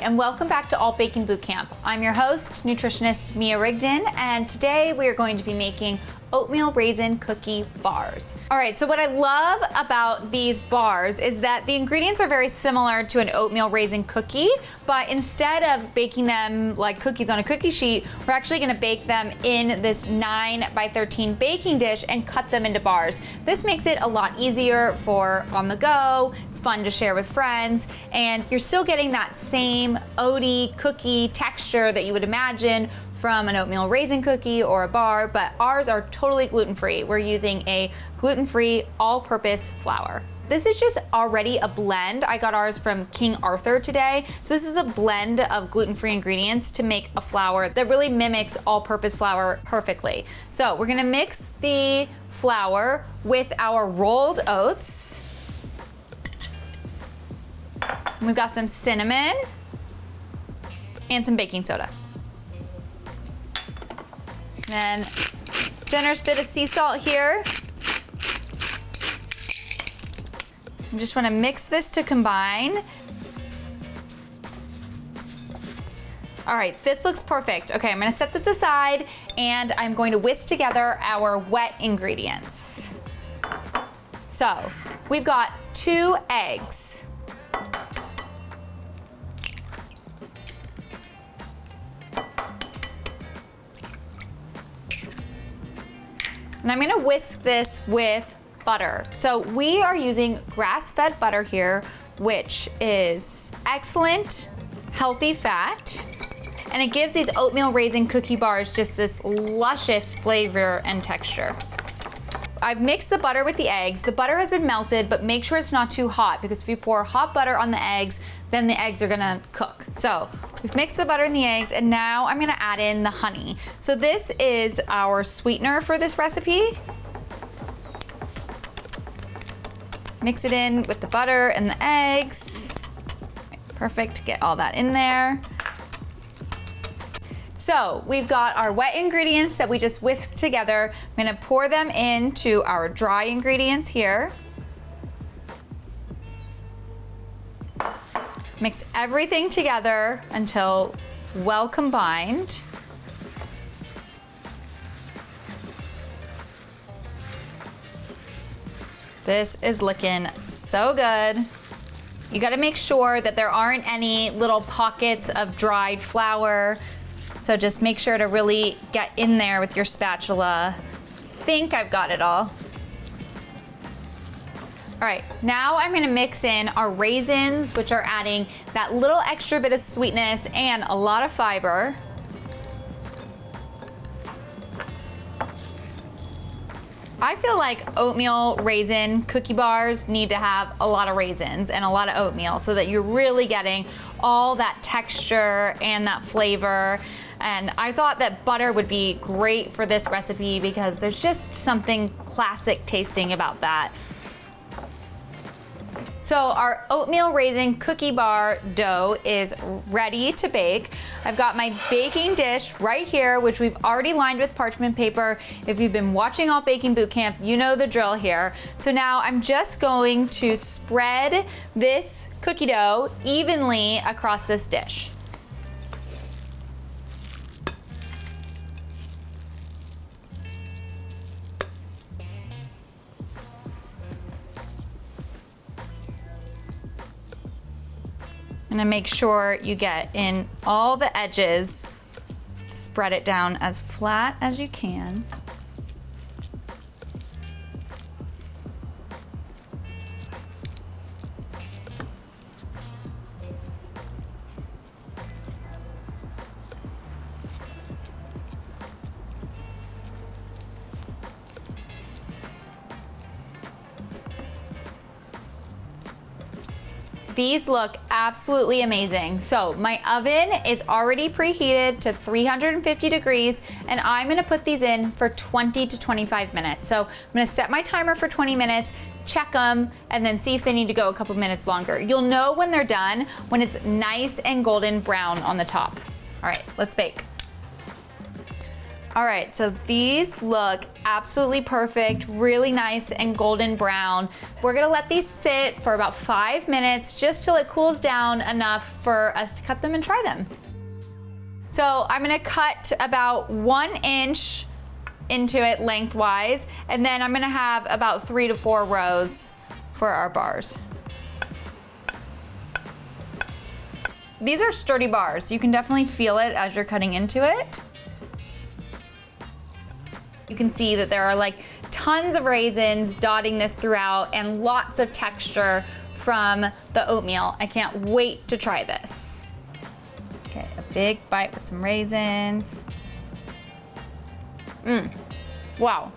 and welcome back to All Baking Bootcamp. I'm your host, nutritionist Mia Rigden, and today we are going to be making oatmeal raisin cookie bars. All right, so what I love about these bars is that the ingredients are very similar to an oatmeal raisin cookie, but instead of baking them like cookies on a cookie sheet, we're actually gonna bake them in this 9 by 13 baking dish and cut them into bars. This makes it a lot easier for on the go. It's fun to share with friends, and you're still getting that same oaty cookie texture that you would imagine from an oatmeal raisin cookie or a bar, but ours are totally gluten-free. We're using a gluten-free all-purpose flour. This is just already a blend. I got ours from King Arthur today. So this is a blend of gluten-free ingredients to make a flour that really mimics all-purpose flour perfectly. So we're gonna mix the flour with our rolled oats. And we've got some cinnamon and some baking soda. Then generous bit of sea salt here. I just want to mix this to combine. All right, this looks perfect. Okay, I'm going to set this aside and I'm going to whisk together our wet ingredients. So we've got 2 eggs. And I'm gonna whisk this with butter. So we are using grass-fed butter here, which is excellent, healthy fat, and it gives these oatmeal raisin cookie bars just this luscious flavor and texture. I've mixed the butter with the eggs. The butter has been melted, but make sure it's not too hot, because if you pour hot butter on the eggs, then the eggs are gonna cook. So we've mixed the butter and the eggs, and now I'm gonna add in the honey. So this is our sweetener for this recipe. Mix it in with the butter and the eggs. Perfect, get all that in there. So we've got our wet ingredients that we just whisked together. I'm gonna pour them into our dry ingredients here. Mix everything together until well combined. This is looking so good. You gotta make sure that there aren't any little pockets of dried flour. So just make sure to really get in there with your spatula. Think I've got it all. All right, now I'm gonna mix in our raisins, which are adding that little extra bit of sweetness and a lot of fiber. I feel like oatmeal raisin cookie bars need to have a lot of raisins and a lot of oatmeal so that you're really getting all that texture and that flavor. And I thought that butter would be great for this recipe because there's just something classic tasting about that. So our oatmeal raisin cookie bar dough is ready to bake. I've got my baking dish right here, which we've already lined with parchment paper. If you've been watching All Baking Bootcamp, you know the drill here. So now I'm just going to spread this cookie dough evenly across this dish. And make sure you get in all the edges. Spread it down as flat as you can. These look absolutely amazing. So my oven is already preheated to 350 degrees, and I'm gonna put these in for 20 to 25 minutes. So I'm gonna set my timer for 20 minutes, check them, and then see if they need to go a couple minutes longer. You'll know when they're done when it's nice and golden brown on the top. All right, let's bake. All right, so these look absolutely perfect, really nice and golden brown. We're gonna let these sit for about 5 minutes just till it cools down enough for us to cut them and try them. So I'm gonna cut about 1 inch into it lengthwise, and then I'm gonna have about 3 to 4 rows for our bars. These are sturdy bars. You can definitely feel it as you're cutting into it. You can see that there are like tons of raisins dotting this throughout and lots of texture from the oatmeal. I can't wait to try this. Okay, a big bite with some raisins. Wow.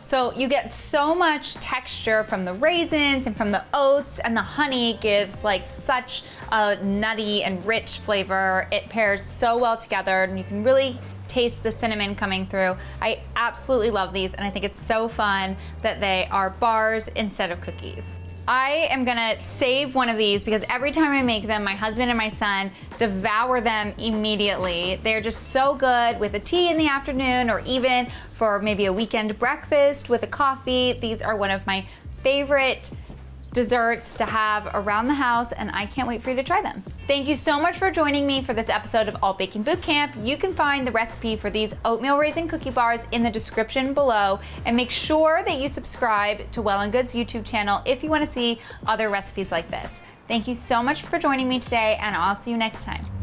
So you get so much texture from the raisins and from the oats, and the honey gives like such a nutty and rich flavor. It pairs so well together, and you can really taste the cinnamon coming through. I absolutely love these, and I think it's so fun that they are bars instead of cookies. I am gonna save one of these because every time I make them, my husband and my son devour them immediately. They're just so good with a tea in the afternoon, or even for maybe a weekend breakfast with a coffee. These are one of my favorite desserts to have around the house, and I can't wait for you to try them. Thank you so much for joining me for this episode of All Baking Bootcamp. You can find the recipe for these oatmeal raisin cookie bars in the description below, and make sure that you subscribe to Well+Good's YouTube channel if you want to see other recipes like this. Thank you so much for joining me today, and I'll see you next time.